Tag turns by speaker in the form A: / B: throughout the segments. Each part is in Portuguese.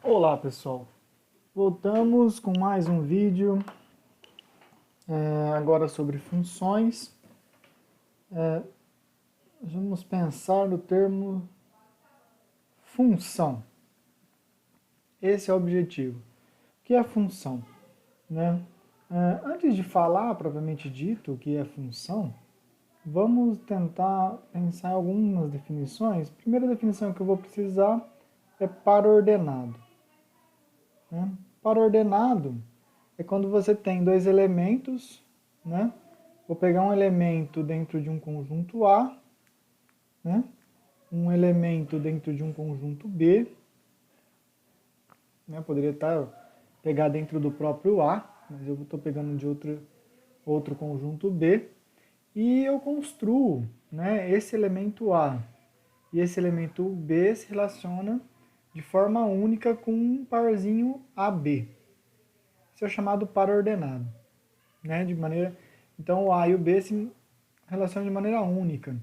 A: Olá pessoal, voltamos com mais um vídeo, agora sobre funções. Vamos pensar no termo função. Esse é o objetivo. O que é função? Né? Antes de falar propriamente dito o que é função, vamos tentar pensar em algumas definições. A primeira definição que eu vou precisar é par ordenado. Né? Par ordenado é quando você tem dois elementos, né? Vou pegar um elemento dentro de um conjunto A, né? Um elemento dentro de um conjunto B, né? Poderia pegar dentro do próprio A, mas eu estou pegando de outro conjunto B, e eu construo, né, esse elemento A e esse elemento B se relaciona de forma única com um parzinho AB. Isso é chamado par ordenado. Né, então o A e o B se relacionam de maneira única.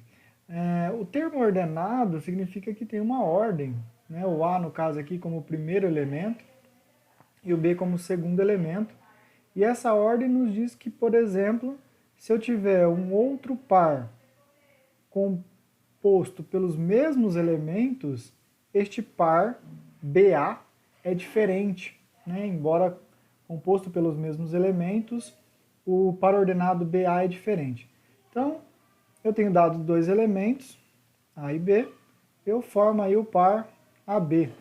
A: O termo ordenado significa que tem uma ordem, né, o A no caso aqui como o primeiro elemento e o B como o segundo elemento, e essa ordem nos diz que, por exemplo, se eu tiver um outro par composto pelos mesmos elementos, este par BA é diferente, né, embora composto pelos mesmos elementos, o par ordenado BA é diferente. Então, eu tenho dado dois elementos, A e B, eu formo aí o par AB.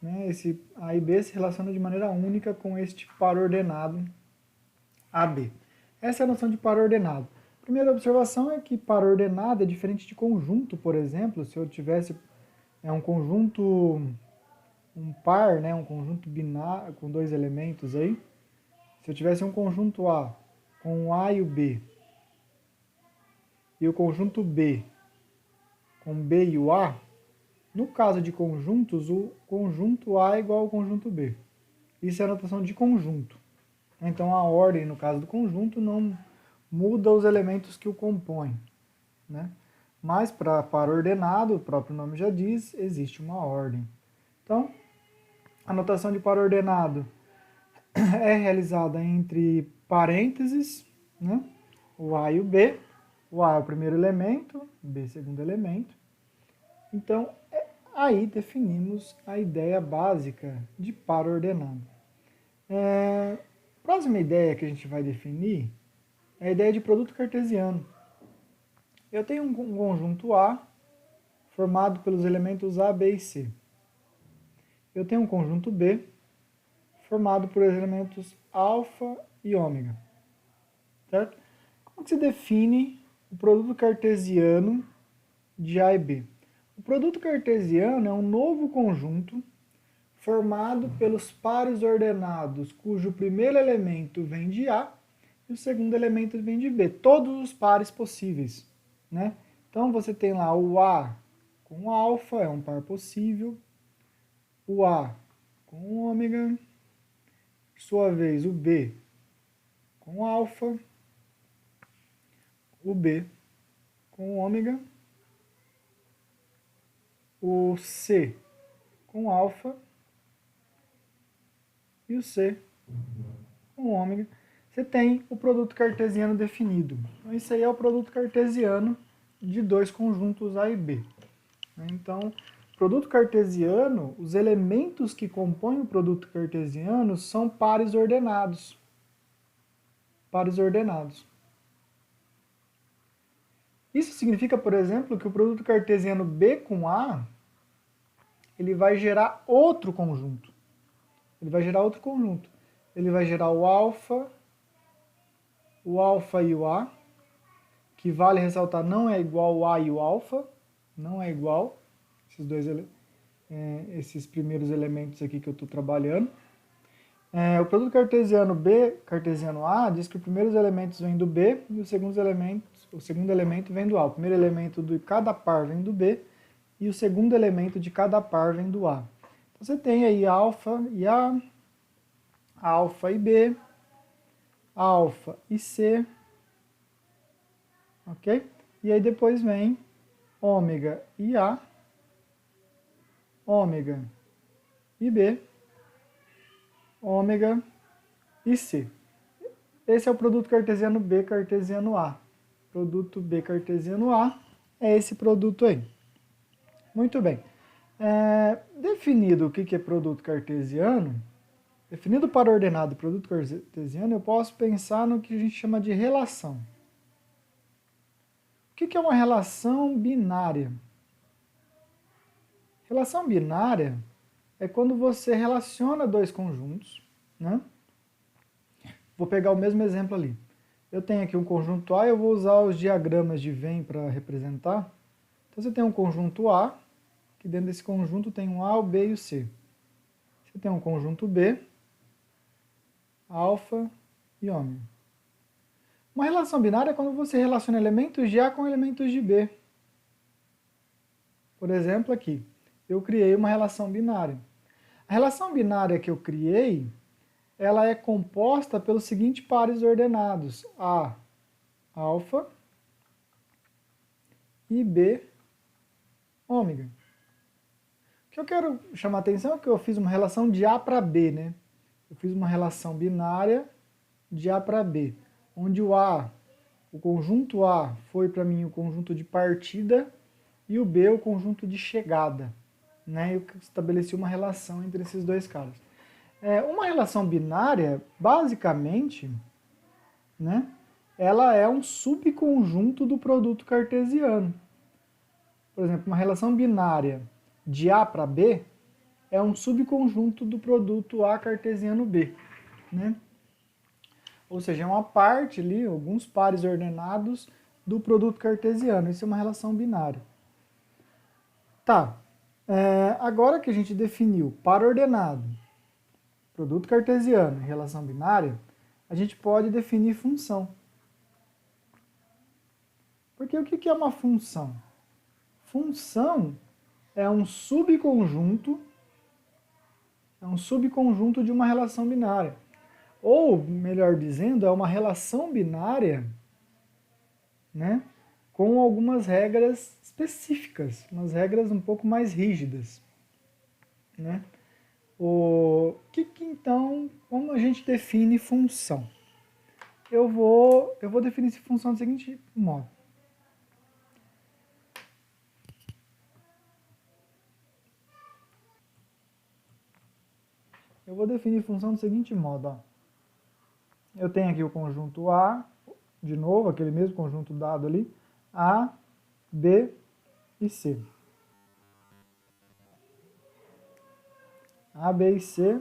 A: Né? Esse A e B se relacionam de maneira única com este par ordenado AB. Essa é a noção de par ordenado. A primeira observação é que par ordenado é diferente de conjunto, por exemplo. Se eu tivesse um conjunto, um par, né, um conjunto binário com dois elementos aí, se eu tivesse um conjunto A com o A e o B, e o conjunto B com B e o A, no caso de conjuntos, o conjunto A é igual ao conjunto B. Isso é a notação de conjunto. Então a ordem, no caso do conjunto, não muda os elementos que o compõem. Né? Mas para par ordenado, o próprio nome já diz, existe uma ordem. Então, a notação de par ordenado é realizada entre parênteses, né? O A e o B. O A é o primeiro elemento, o B é o segundo elemento. Então, aí definimos a ideia básica de par ordenado. Próxima ideia que a gente vai definir é a ideia de produto cartesiano. Eu tenho um conjunto A formado pelos elementos A, B e C. Eu tenho um conjunto B formado por elementos alfa e ômega. Certo? Como que se define o produto cartesiano de A e B? O produto cartesiano é um novo conjunto formado pelos pares ordenados cujo primeiro elemento vem de A e o segundo elemento vem de B. Todos os pares possíveis. Né? Então você tem lá o A com alfa, é um par possível. O A com ômega. Por sua vez, o B com alfa. O B com ômega. O C com alfa. E o C com ômega. Você tem o produto cartesiano definido. Então, isso aí é o produto cartesiano de dois conjuntos A e B. Então, produto cartesiano, os elementos que compõem o produto cartesiano são pares ordenados. Pares ordenados. Isso significa, por exemplo, que o produto cartesiano B com A, ele vai gerar outro conjunto. Ele vai gerar outro conjunto. Ele vai gerar o alfa e o A, que vale ressaltar, não é igual o A e o alfa, não é igual, esses primeiros elementos aqui que eu estou trabalhando. O produto cartesiano B, cartesiano A, diz que os primeiros elementos vêm do B e o segundo elemento vem do A. O primeiro elemento de cada par vem do B e o segundo elemento de cada par vem do A. Então você tem aí alfa e A, alfa e B, alfa e C, ok? E aí depois vem ômega e A, ômega e B ômega e C. Esse é o produto cartesiano B cartesiano A. Produto B cartesiano A é esse produto aí. Muito bem. Definido o que é produto cartesiano, definido para ordenado produto cartesiano, eu posso pensar no que a gente chama de relação. O que é uma relação binária? Relação binária é quando você relaciona dois conjuntos, né? Vou pegar o mesmo exemplo ali. Eu tenho aqui um conjunto A, eu vou usar os diagramas de Venn para representar. Então você tem um conjunto A, que dentro desse conjunto tem um A, o B e o C. Você tem um conjunto B, alfa e ômega. Uma relação binária é quando você relaciona elementos de A com elementos de B. Por exemplo, aqui, eu criei uma relação binária. A relação binária que eu criei, ela é composta pelos seguintes pares ordenados: A, alfa, e B, ômega. O que eu quero chamar a atenção é que eu fiz uma relação de A para B, né? Eu fiz uma relação binária de A para B, onde o A, o conjunto A, foi para mim o conjunto de partida e o B o conjunto de chegada, né? Eu estabeleci uma relação entre esses dois caras. Uma relação binária, basicamente, né, ela é um subconjunto do produto cartesiano. Por exemplo, uma relação binária de A para B é um subconjunto do produto A cartesiano B, né? Ou seja, é uma parte ali, alguns pares ordenados do produto cartesiano. Isso é uma relação binária. Tá, agora que a gente definiu par ordenado, produto cartesiano e relação binária, a gente pode definir função. Porque o que é uma função? Função é um subconjunto de uma relação binária. Ou, melhor dizendo, é uma relação binária, né, com algumas regras específicas, umas regras um pouco mais rígidas, né? Então, como a gente define função? Eu vou definir essa função do seguinte modo. Eu vou definir função do seguinte modo, ó. Eu tenho aqui o conjunto A, de novo, aquele mesmo conjunto dado ali, A, B e C. A, B e C,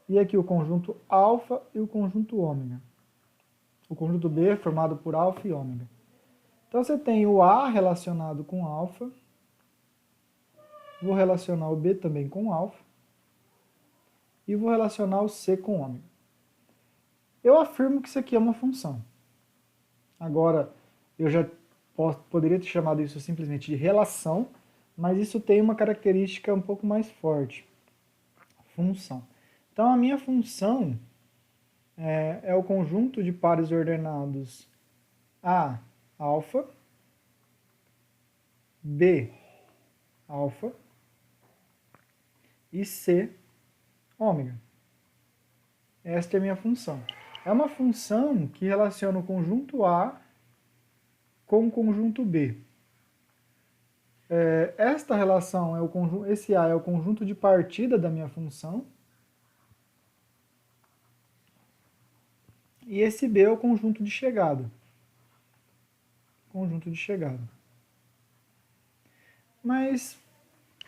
A: e aqui o conjunto alfa e o conjunto ômega. O conjunto B é formado por alfa e ômega. Então você tem o A relacionado com alfa, vou relacionar o B também com alfa, e vou relacionar o C com ômega. Eu afirmo que isso aqui é uma função. Agora, eu já poderia ter chamado isso simplesmente de relação, mas isso tem uma característica um pouco mais forte. Função. Então, a minha função é o conjunto de pares ordenados A, alfa, B, alfa, e C, ômega. Esta é a minha função. É uma função que relaciona o conjunto A com o conjunto B. Esta relação, esse A é o conjunto de partida da minha função, e esse B é o conjunto de chegada. Conjunto de chegada. Mas,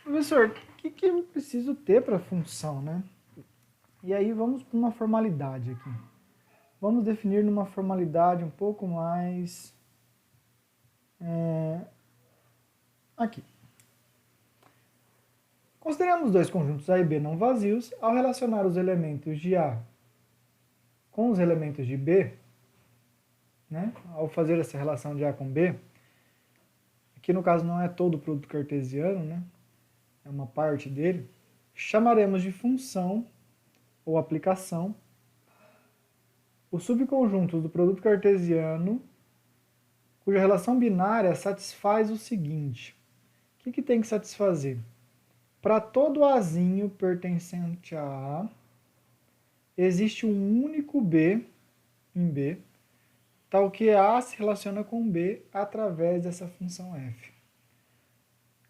A: professor, o que eu preciso ter para a função, né? E aí vamos para uma formalidade aqui. Vamos definir numa formalidade um pouco mais... aqui. Consideramos dois conjuntos A e B não vazios. Ao relacionar os elementos de A com os elementos de B, né? Ao fazer essa relação de A com B, aqui no caso não é todo o produto cartesiano, né? É uma parte dele, chamaremos de função ou aplicação os subconjuntos do produto cartesiano cuja relação binária satisfaz o seguinte. O que tem que satisfazer? Para todo Azinho pertencente a A, existe um único B em B, tal que A se relaciona com B através dessa função f.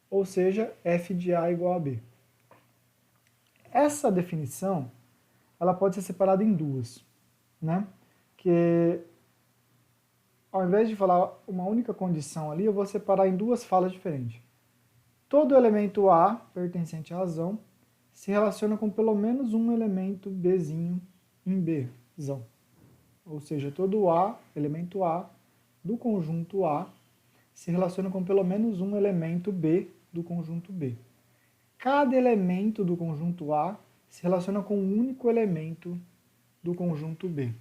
A: Ou seja, f de A igual a B. Essa definição ela pode ser separada em duas, né? Que ao invés de falar uma única condição ali, eu vou separar em duas falas diferentes. Todo elemento A pertencente à razão se relaciona com pelo menos um elemento Bzinho em Bzão. Ou seja, todo A, elemento A, do conjunto A, se relaciona com pelo menos um elemento B do conjunto B. Cada elemento do conjunto A se relaciona com um único elemento do conjunto B.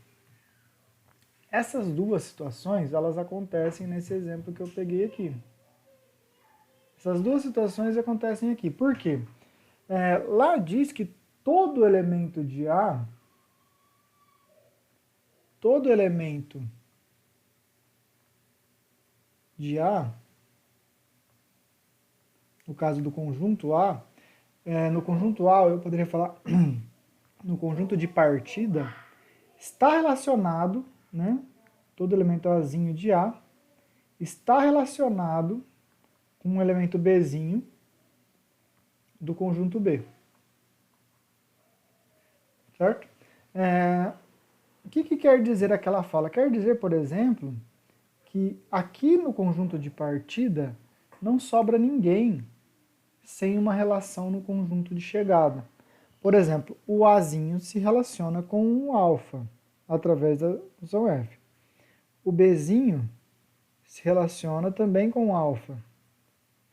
A: Essas duas situações, elas acontecem nesse exemplo que eu peguei aqui. Essas duas situações acontecem aqui. Por quê? Lá diz que todo elemento de A, no caso do conjunto A, no conjunto A eu poderia falar no conjunto de partida, está relacionado, né? Todo elemento Azinho de A está relacionado com um elemento Bzinho do conjunto B. Certo? O que quer dizer aquela fala? Quer dizer, por exemplo, que aqui no conjunto de partida não sobra ninguém sem uma relação no conjunto de chegada. Por exemplo, o Azinho se relaciona com o alfa através da função f. O Bzinho se relaciona também com o alfa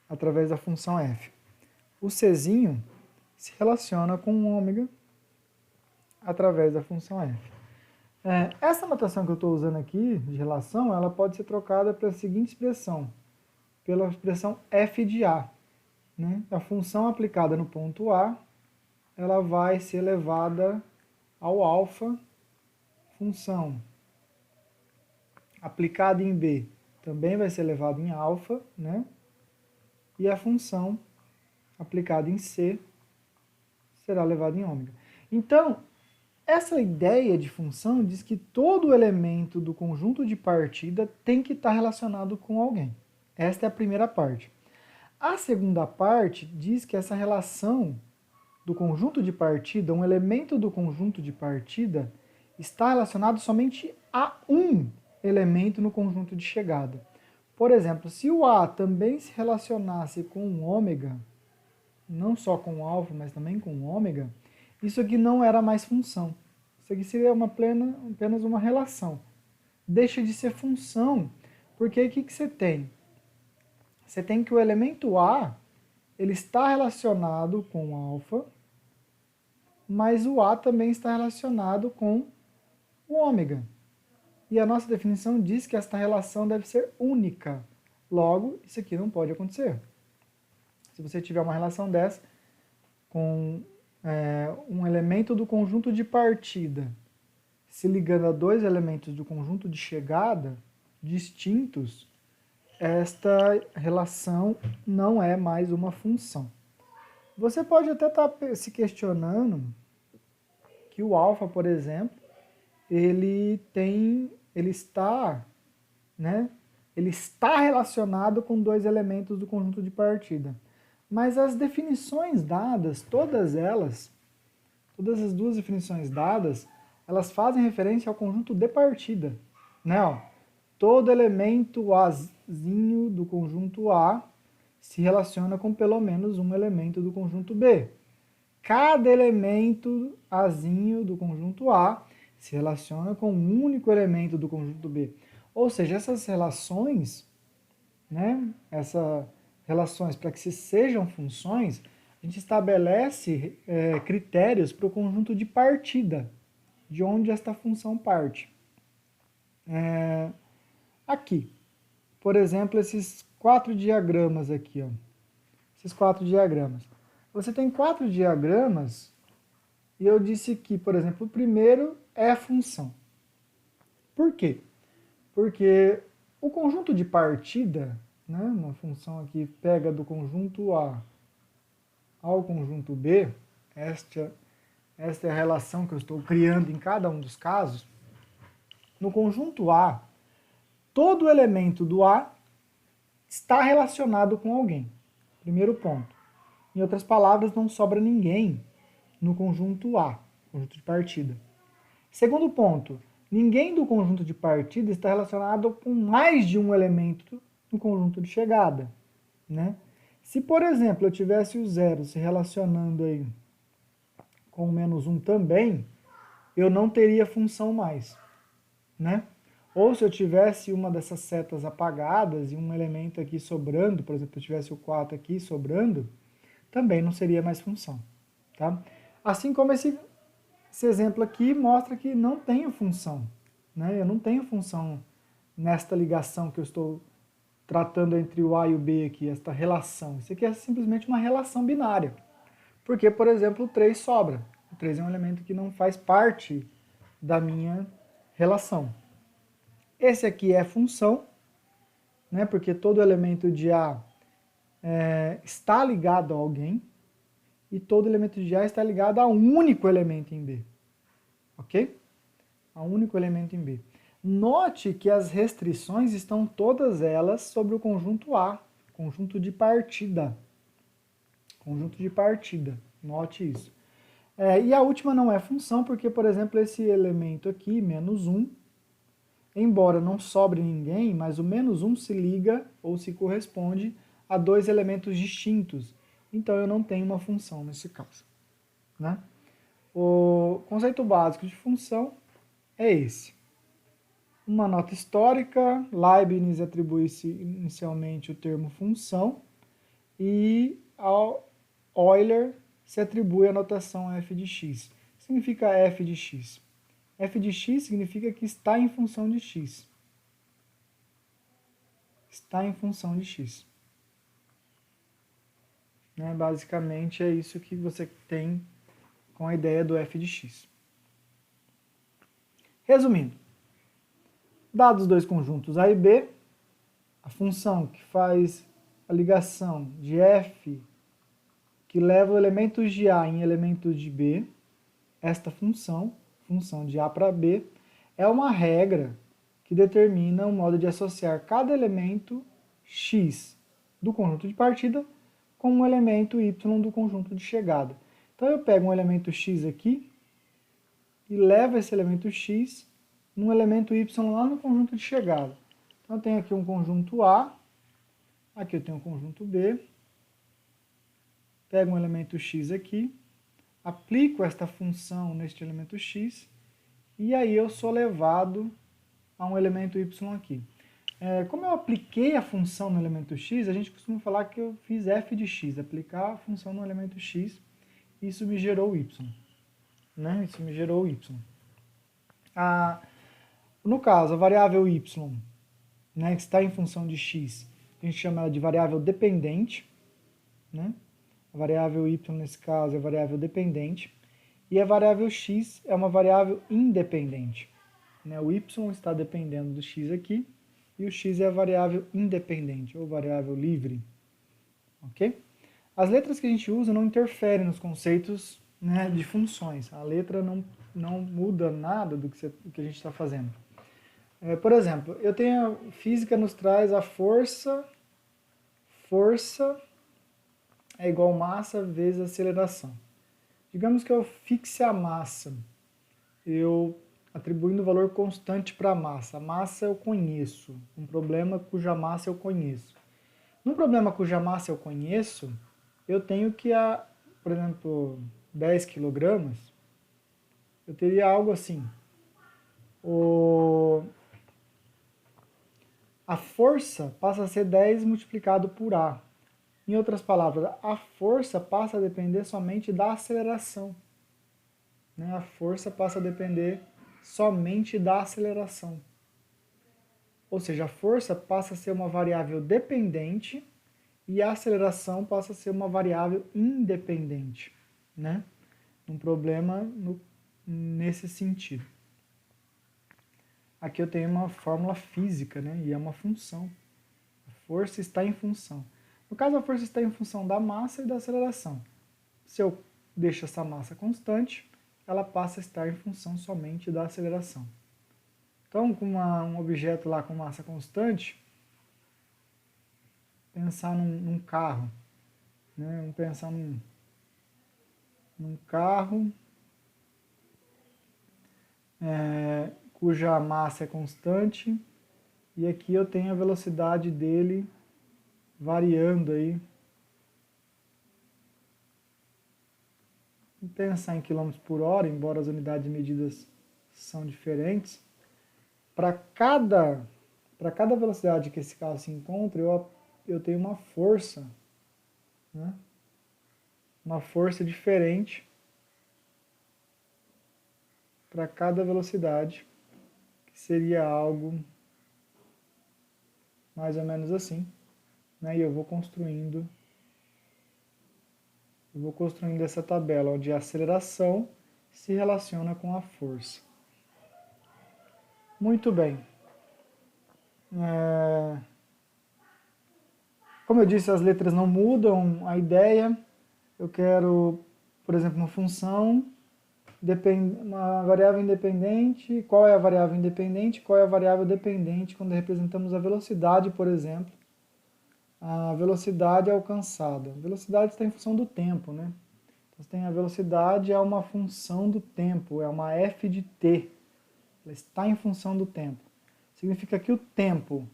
A: através da função f. O Czinho se relaciona com o ômega através da função f. Essa notação que eu estou usando aqui, de relação, ela pode ser trocada pela seguinte expressão, pela expressão f de A. Né? A função aplicada no ponto A, ela vai ser elevada ao alfa, função aplicada em B também vai ser elevada em alfa, né? E a função aplicada em C será elevada em ômega. Então, essa ideia de função diz que todo elemento do conjunto de partida tem que estar relacionado com alguém. Esta é a primeira parte. A segunda parte diz que essa relação do conjunto de partida, um elemento do conjunto de partida, está relacionado somente a um elemento no conjunto de chegada. Por exemplo, se o A também se relacionasse com o ômega, não só com o alfa, mas também com o ômega, isso aqui não era mais função. Isso aqui seria apenas uma relação. Deixa de ser função, porque aí o que você tem? Você tem que o elemento A, ele está relacionado com o alfa, mas o A também está relacionado com o ômega. E a nossa definição diz que esta relação deve ser única. Logo, isso aqui não pode acontecer. Se você tiver uma relação dessa com um elemento do conjunto de partida se ligando a dois elementos do conjunto de chegada distintos, esta relação não é mais uma função. Você pode até estar se questionando que o alfa, por exemplo, ele está relacionado com dois elementos do conjunto de partida. Mas as definições dadas, todas as duas definições dadas, elas fazem referência ao conjunto de partida. Né? Ó, todo elemento Azinho do conjunto A se relaciona com pelo menos um elemento do conjunto B. Cada elemento Azinho do conjunto A se relaciona com um único elemento do conjunto B. Ou seja, essas relações, relações para que se sejam funções, a gente estabelece critérios para o conjunto de partida, de onde esta função parte. Aqui, por exemplo, esses 4 diagramas aqui, ó. Esses 4 diagramas. Você tem 4 diagramas e eu disse que, por exemplo, o primeiro é a função. Por quê? Porque o conjunto de partida, uma função aqui pega do conjunto A ao conjunto B, esta esta é a relação que eu estou criando em cada um dos casos, no conjunto A, todo elemento do A está relacionado com alguém. Primeiro ponto. Em outras palavras, não sobra ninguém no conjunto A, conjunto de partida. Segundo ponto, ninguém do conjunto de partida está relacionado com mais de um elemento no conjunto de chegada, né? Se, por exemplo, eu tivesse o 0 se relacionando aí com o -1 também, eu não teria função mais, né? Ou se eu tivesse uma dessas setas apagadas e um elemento aqui sobrando, por exemplo, eu tivesse o 4 aqui sobrando, também não seria mais função, tá? Assim como esse exemplo aqui mostra que não tenho função, né? Eu não tenho função nesta ligação que eu estou tratando entre o A e o B aqui, esta relação. Isso aqui é simplesmente uma relação binária. Porque, por exemplo, o 3 sobra. O 3 é um elemento que não faz parte da minha relação. Esse aqui é função, né? Porque todo elemento de A está ligado a alguém e todo elemento de A está ligado a um único elemento em B. Ok? A um único elemento em B. Note que as restrições estão todas elas sobre o conjunto A, conjunto de partida. Conjunto de partida, note isso. E a última não é função, porque, por exemplo, esse elemento aqui, -1, embora não sobre ninguém, mas o -1 se liga ou se corresponde a dois elementos distintos. Então eu não tenho uma função nesse caso, né? O conceito básico de função é esse. Uma nota histórica, Leibniz atribui-se inicialmente o termo função e ao Euler se atribui a notação f de x. O que significa f de x? F de x significa que está em função de x. Está em função de x. Né? Basicamente é isso que você tem com a ideia do f de x. Resumindo, dados dois conjuntos A e B, a função que faz a ligação de f que leva elementos de A em elementos de B, esta função de A para B, é uma regra que determina o modo de associar cada elemento x do conjunto de partida com um elemento y do conjunto de chegada. Então eu pego um elemento x aqui e levo esse elemento x num elemento y lá no conjunto de chegada. Então eu tenho aqui um conjunto A, aqui eu tenho um conjunto B, pego um elemento x aqui, aplico esta função neste elemento x, e aí eu sou levado a um elemento y aqui. Como eu apliquei a função no elemento x, a gente costuma falar que eu fiz f de x, aplicar a função no elemento x, isso me gerou y. Né? Isso me gerou y. No caso, a variável y, né, que está em função de x, a gente chama ela de variável dependente, né? A variável y, nesse caso, é a variável dependente. E a variável x é uma variável independente. Né? O y está dependendo do x aqui, e o x é a variável independente, ou variável livre. Ok? As letras que a gente usa não interferem nos conceitos, né, de funções. A letra não muda nada do que a gente está fazendo. Por exemplo, eu tenho a física nos traz a força é igual massa vezes aceleração. Digamos que eu fixe a massa, eu atribuindo valor constante para a massa. A massa eu conheço, um problema cuja massa eu conheço. Num problema cuja massa eu conheço, eu tenho que, por exemplo, 10 kg, eu teria algo assim. A força passa a ser 10 multiplicado por A. Em outras palavras, a força passa a depender somente da aceleração. Né? A força passa a depender somente da aceleração. Ou seja, a força passa a ser uma variável dependente e a aceleração passa a ser uma variável independente. Né? Um problema nesse sentido. Aqui eu tenho uma fórmula física, né? E é uma função. A força está em função. No caso, a força está em função da massa e da aceleração. Se eu deixo essa massa constante, ela passa a estar em função somente da aceleração. Então, com um objeto lá com massa constante, pensar num carro, né? Vamos pensar num carro cuja massa é constante, e aqui eu tenho a velocidade dele variando aí. Vamos pensar em km por hora, embora as unidades de medidas são diferentes. Para cada velocidade que esse carro se encontra, eu tenho uma força, né? Uma força diferente para cada velocidade, que seria algo mais ou menos assim, né? E eu vou construindo essa tabela, onde a aceleração se relaciona com a força. Muito bem. Como eu disse, as letras não mudam a ideia. Eu quero, por exemplo, uma função, uma variável independente. Qual é a variável independente? Qual é a variável dependente? Quando representamos a velocidade, por exemplo, a velocidade alcançada. A velocidade está em função do tempo, né? Então, você tem a velocidade é uma função do tempo, é uma f de t. Ela está em função do tempo. Significa que o tempo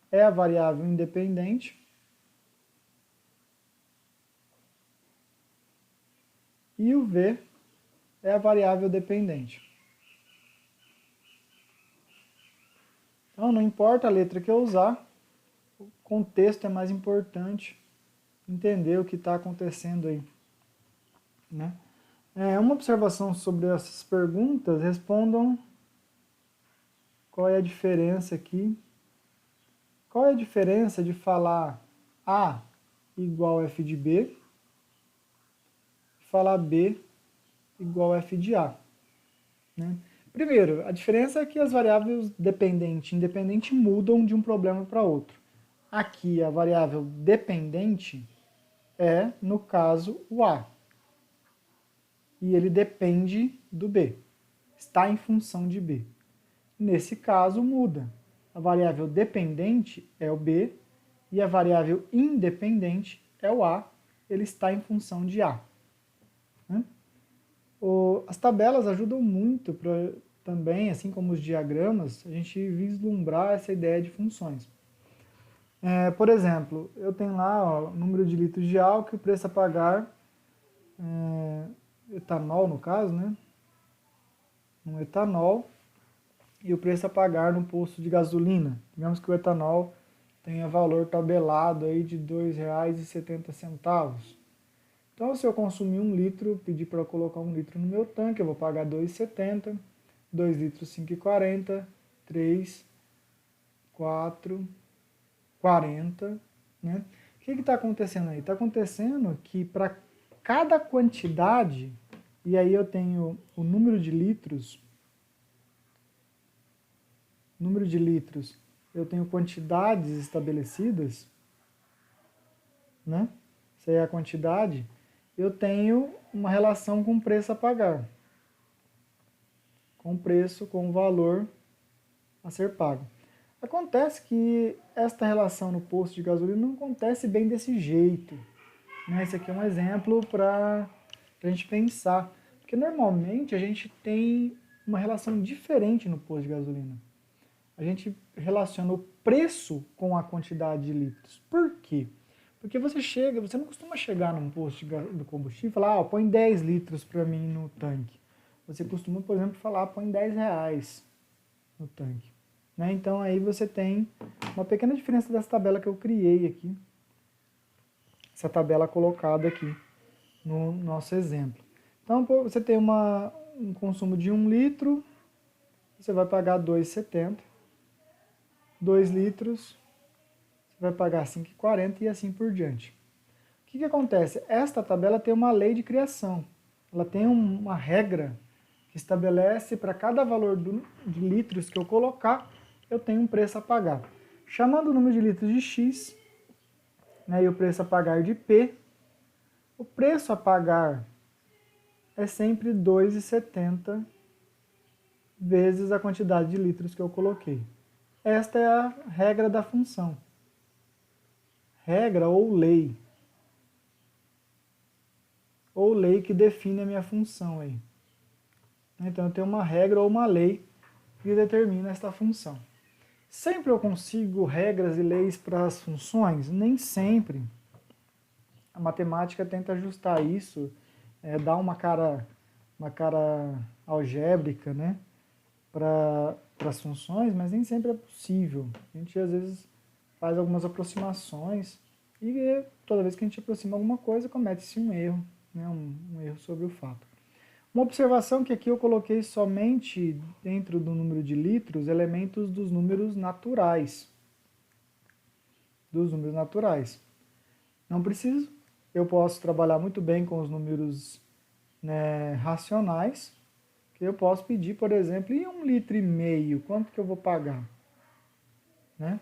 A: é a variável independente e o v é a variável dependente. Então, não importa a letra que eu usar, o contexto é mais importante, entender o que está acontecendo aí, né? Uma observação sobre essas perguntas, respondam qual é a diferença aqui. Qual é a diferença de falar A igual a f de B e falar B igual a f de A, né? Primeiro, a diferença é que as variáveis dependente e independente mudam de um problema para outro. Aqui, a variável dependente é, no caso, o A. E ele depende do B. Está em função de B. Nesse caso, muda. A variável dependente é o B e a variável independente é o A. Ele está em função de A. As tabelas ajudam muito também, assim como os diagramas, a gente vislumbrar essa ideia de funções. Por exemplo, eu tenho lá o número de litros de álcool e o preço a pagar, etanol no caso, né? Um etanol, e o preço a pagar no posto de gasolina. Digamos que o etanol tenha valor tabelado aí de R$ 2,70. Então, se eu consumir 1 litro, pedir para eu colocar 1 litro no meu tanque, eu vou pagar R$ 2,70, 2 litros R$ 5,40, 3, 4, 40, né? O que está acontecendo aí? Está acontecendo que para cada quantidade, e aí eu tenho o número de litros, eu tenho quantidades estabelecidas, né? Isso aí é a quantidade, eu tenho uma relação com o preço a pagar, com o preço, com o valor a ser pago. Acontece que esta relação no posto de gasolina não acontece bem desse jeito, né? Esse aqui é um exemplo para a gente pensar, porque normalmente a gente tem uma relação diferente no posto de gasolina. A gente relaciona o preço com a quantidade de litros. Por quê? Porque você não costuma chegar num posto de combustível e falar, põe 10 litros para mim no tanque. Você costuma, por exemplo, falar, põe R$10 no tanque. Né? Então aí você tem uma pequena diferença dessa tabela que eu criei aqui. Essa tabela colocada aqui no nosso exemplo. Então você tem um consumo de 1 litro, você vai pagar R$ 2,70. 2 litros, você vai pagar R$ 5,40 e assim por diante. O que acontece? Esta tabela tem uma lei de criação. Ela tem uma regra que estabelece para cada valor de litros que eu colocar, eu tenho um preço a pagar. Chamando o número de litros de X, né, e o preço a pagar de P, o preço a pagar é sempre 2,70 vezes a quantidade de litros que eu coloquei. Esta é a regra da função. Regra ou lei. Ou lei que define a minha função aí. Então eu tenho uma regra ou uma lei que determina esta função. Sempre eu consigo regras e leis para as funções? Nem sempre. A matemática tenta ajustar isso, dar uma cara algébrica, né, para as funções, mas nem sempre é possível. A gente às vezes faz algumas aproximações e toda vez que a gente aproxima alguma coisa comete-se um erro, né, um erro sobre o fato. Uma observação que aqui eu coloquei somente dentro do número de litros elementos dos números naturais. Não preciso, eu posso trabalhar muito bem com os números, né, racionais, que eu posso pedir, por exemplo, em 1,5 litro, quanto que eu vou pagar? Né?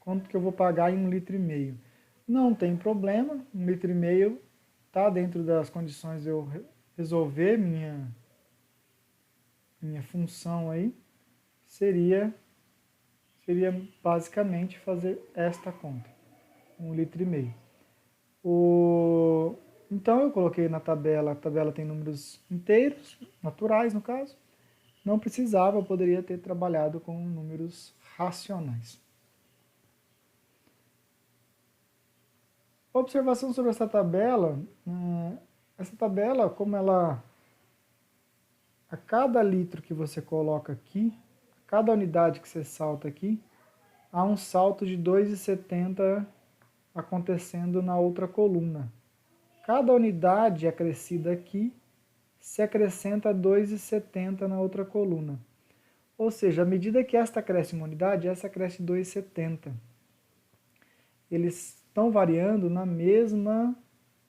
A: Quanto que eu vou pagar em 1,5 litro? Não tem problema, 1,5 litro está dentro das condições de eu resolver minha função aí, seria basicamente fazer esta conta, 1,5 litro. Então eu coloquei na tabela, a tabela tem números inteiros, naturais no caso, não precisava, eu poderia ter trabalhado com números racionais. Observação sobre essa tabela, como ela, a cada litro que você coloca aqui, a cada unidade que você salta aqui, há um salto de 2,70 acontecendo na outra coluna. Cada unidade acrescida aqui se acrescenta 2,70 na outra coluna. Ou seja, à medida que esta cresce uma unidade, essa cresce 2,70. Eles estão variando na mesma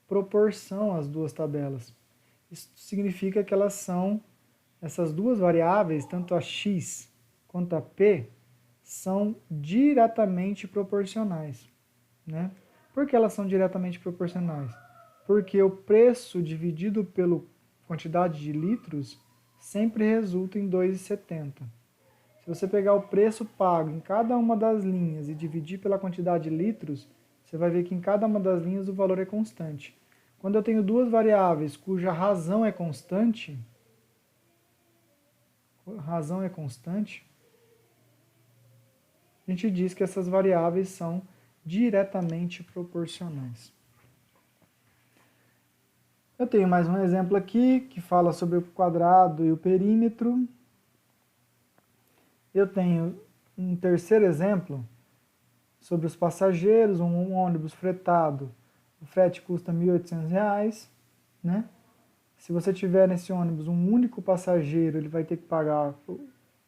A: proporção as duas tabelas. Isso significa que essas duas variáveis, tanto a x quanto a p, são diretamente proporcionais. Né? Por que elas são diretamente proporcionais? Porque o preço dividido pela quantidade de litros sempre resulta em 2,70. Se você pegar o preço pago em cada uma das linhas e dividir pela quantidade de litros, você vai ver que em cada uma das linhas o valor é constante. Quando eu tenho duas variáveis cuja razão é constante, a gente diz que essas variáveis são diretamente proporcionais. Eu tenho mais um exemplo aqui que fala sobre o quadrado e o perímetro. Eu tenho um terceiro exemplo sobre os passageiros, um ônibus fretado. O frete custa R$ 1.800, né? Se você tiver nesse ônibus um único passageiro, ele vai ter que pagar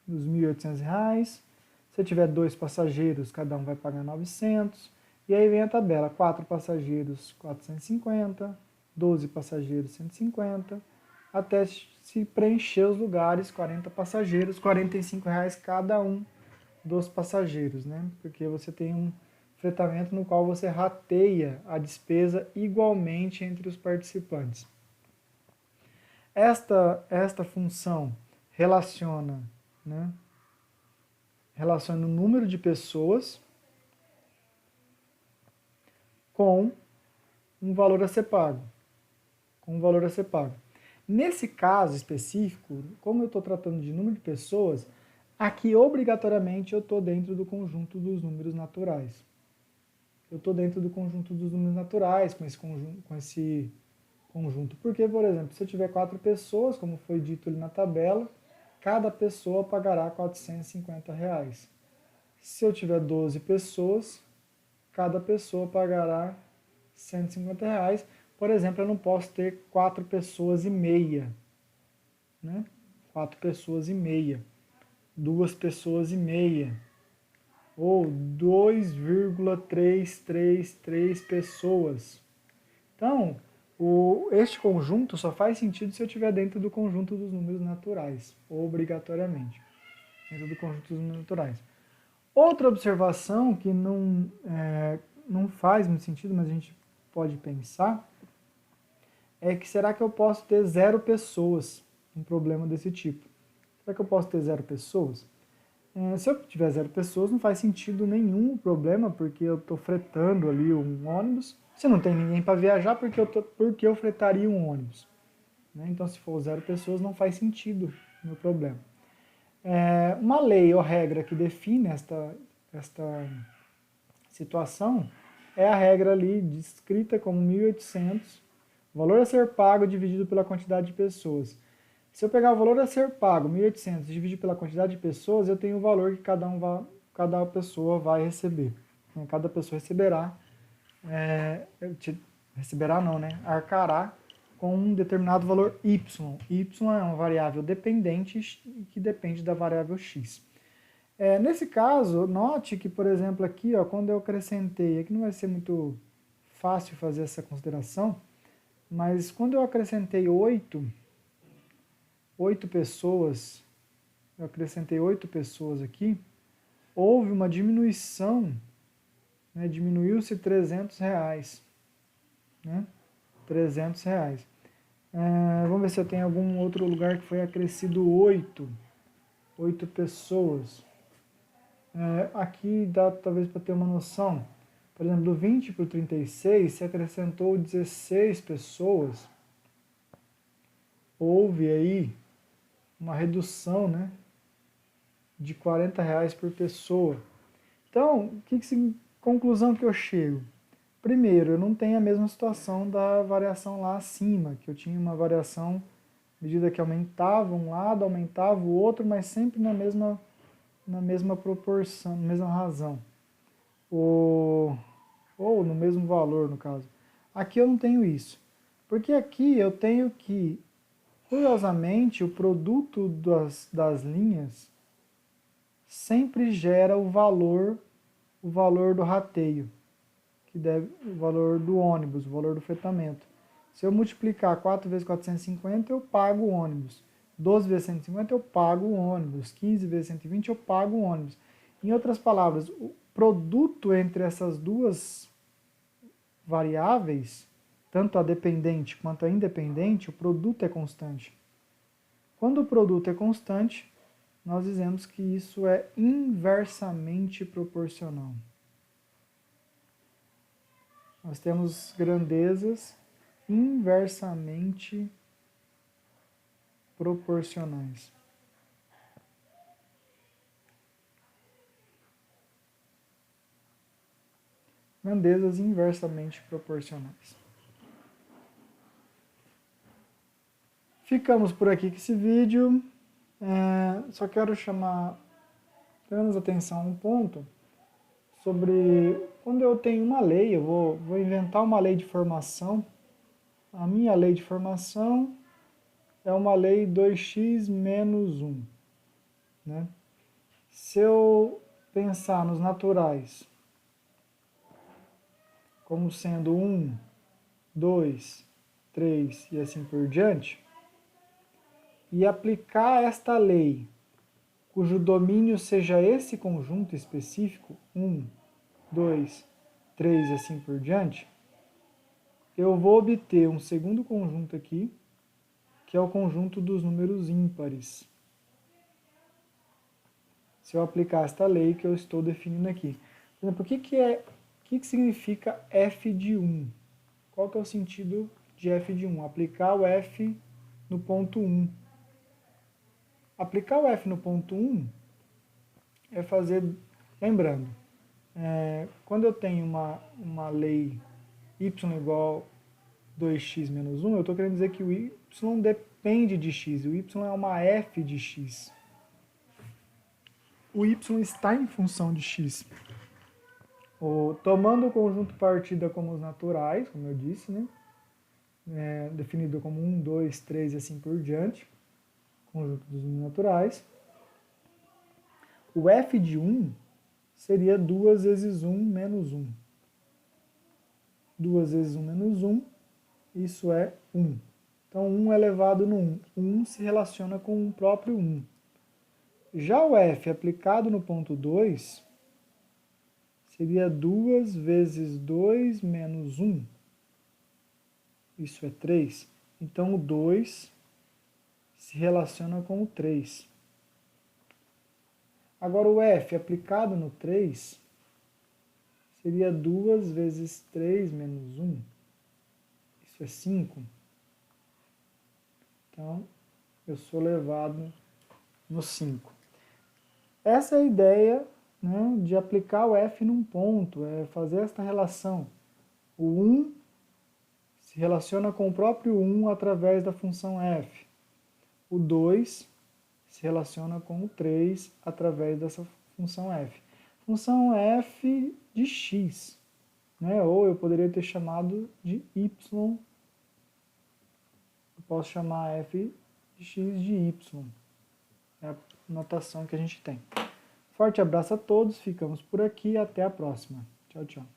A: os R$ 1.800. Se tiver 2 passageiros, cada um vai pagar 900. E aí vem a tabela, 4 passageiros, 450, 12 passageiros, 150, até se preencher os lugares, 40 passageiros, R$ 45 cada um dos passageiros, né? Porque você tem um fretamento no qual você rateia a despesa igualmente entre os participantes. Esta função relaciona, né? Relaciona o número de pessoas com um valor a ser pago. Nesse caso específico, como eu estou tratando de número de pessoas, aqui obrigatoriamente eu estou dentro do conjunto dos números naturais. Com esse conjunto. Porque, por exemplo, se eu tiver 4 pessoas, como foi dito ali na tabela, cada pessoa pagará R$ 450. Se eu tiver 12 pessoas, cada pessoa pagará R$ 150. Por exemplo, eu não posso ter 4 pessoas e meia. Né? 4 pessoas e meia. 2 pessoas e meia. Ou 2,333 pessoas. Então, este conjunto só faz sentido se eu estiver dentro do conjunto dos números naturais, obrigatoriamente. Dentro do conjunto dos números naturais. Outra observação que não faz muito sentido, mas a gente pode pensar, é que será que eu posso ter 0 pessoas? Um problema desse tipo. Será que eu posso ter 0 pessoas? Se eu tiver 0 pessoas, não faz sentido nenhum o problema, porque eu estou fretando ali um ônibus. Se não tem ninguém para viajar, porque eu fretaria um ônibus? Né? Então, se for 0 pessoas, não faz sentido o meu problema. Uma lei ou regra que define esta situação é a regra ali descrita como 1.800, valor a ser pago dividido pela quantidade de pessoas. Se eu pegar o valor a ser pago, 1.800, e dividir pela quantidade de pessoas, eu tenho o valor que cada pessoa vai receber. Cada pessoa receberá, receberá não, né? Arcará com um determinado valor y. Y é uma variável dependente que depende da variável x. Nesse caso, note que, por exemplo, aqui, ó, quando eu acrescentei, aqui não vai ser muito fácil fazer essa consideração, mas quando eu acrescentei 8 pessoas, eu acrescentei 8 pessoas aqui, houve uma diminuição, né, diminuiu-se R$300, né, R$300. Vamos ver se eu tenho algum outro lugar que foi acrescido 8 pessoas. Aqui dá talvez para ter uma noção, por exemplo, do 20 para o 36, se acrescentou 16 pessoas, houve aí uma redução, né, de R$40 por pessoa. Então, conclusão que eu chego? Primeiro, eu não tenho a mesma situação da variação lá acima, que eu tinha uma variação à medida que aumentava um lado, aumentava o outro, mas sempre na mesma proporção, na mesma razão. Ou no mesmo valor, no caso. Aqui eu não tenho isso. Porque aqui eu tenho que, curiosamente, o produto das linhas sempre gera o valor do rateio, o valor do ônibus, o valor do fretamento. Se eu multiplicar 4 vezes 450, eu pago o ônibus. 12 vezes 150, eu pago o ônibus. 15 vezes 120, eu pago o ônibus. Em outras palavras, o produto entre essas duas variáveis, tanto a dependente quanto a independente, o produto é constante. Quando o produto é constante, nós dizemos que isso é inversamente proporcional. Nós temos grandezas inversamente proporcionais. Grandezas inversamente proporcionais. Ficamos por aqui com esse vídeo. Só quero chamar apenas atenção a um ponto sobre quando eu tenho uma lei, eu vou inventar uma lei de formação. A minha lei de formação é uma lei 2x menos 1. Né? Se eu pensar nos naturais como sendo 1, 2, 3 e assim por diante, e aplicar esta lei, cujo domínio seja esse conjunto específico, 1, 2, 3 e assim por diante, eu vou obter um segundo conjunto aqui, que é o conjunto dos números ímpares. Se eu aplicar esta lei que eu estou definindo aqui. Por exemplo, o que significa f de 1? Qual que é o sentido de f de 1? Aplicar o f no ponto 1. Aplicar o f no ponto 1 é fazer... Lembrando, quando eu tenho uma lei y igual 2x menos 1, eu estou querendo dizer que o y depende de x. O y é uma f de x. O y está em função de x. Tomando o conjunto partida como os naturais, como eu disse, né? Definido como 1, 2, 3 e assim por diante, conjunto dos naturais. O f de 1 seria 2 vezes 1 menos 1. 2 vezes 1 menos 1, isso é 1. Então, 1 elevado no 1. 1 se relaciona com o próprio 1. Já o f aplicado no ponto 2 seria 2 vezes 2 menos 1. isso é 3, então o 2 se relaciona com o 3. Agora o f aplicado no 3 seria 2 vezes 3 menos 1, isso é 5. Então, eu sou levado no 5. Essa é a ideia, né, de aplicar o f num ponto, é fazer esta relação. O 1 se relaciona com o próprio 1 através da função f. O 2 se relaciona com o 3 através dessa função f. Função f de x, né, ou eu poderia ter chamado de y. Eu posso chamar f de x de y. É a notação que a gente tem. Forte abraço a todos, ficamos por aqui e até a próxima. Tchau, tchau.